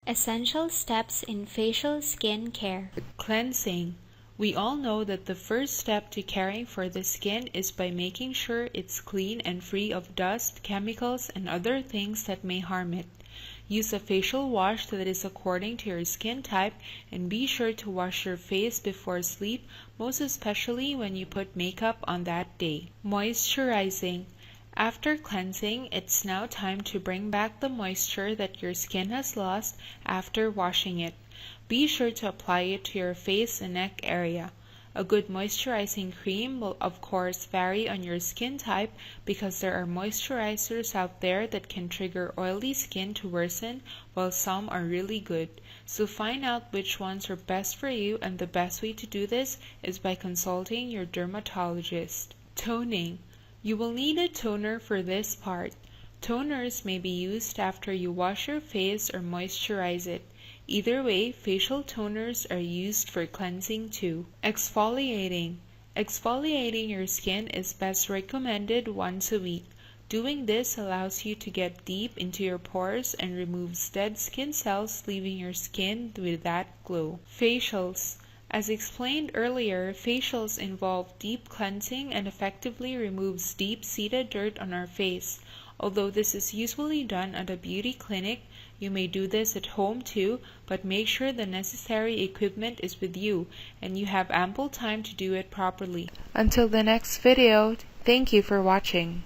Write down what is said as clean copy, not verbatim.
Essential steps in facial skin care. Cleansing. We all know that the first step to caring for the skin is by making sure it's clean and free of dust, chemicals, and other things that may harm it. Use a facial wash that is according to your skin type, and be sure to wash your face before sleep, most especially when you put makeup on that day. Moisturizing. After cleansing, it's now time to bring back the moisture that your skin has lost after washing it. Be sure to apply it to your face and neck area. A good moisturizing cream will of course vary on your skin type because there are moisturizers out there that can trigger oily skin to worsen, while some are really good. So find out which ones are best for you, and the best way to do this is by consulting your dermatologist. Toning. You will need a toner for this part. Toners may be used after you wash your face or moisturize it. Either way, facial toners are used for cleansing too. Exfoliating. Exfoliating your skin is best recommended once a week. Doing this allows you to get deep into your pores and removes dead skin cells, leaving your skin with that glow. Facials. As explained earlier, facials involve deep cleansing and effectively removes deep-seated dirt on our face. Although this is usually done at a beauty clinic, you may do this at home too, but make sure the necessary equipment is with you and you have ample time to do it properly. Until the next video, thank you for watching.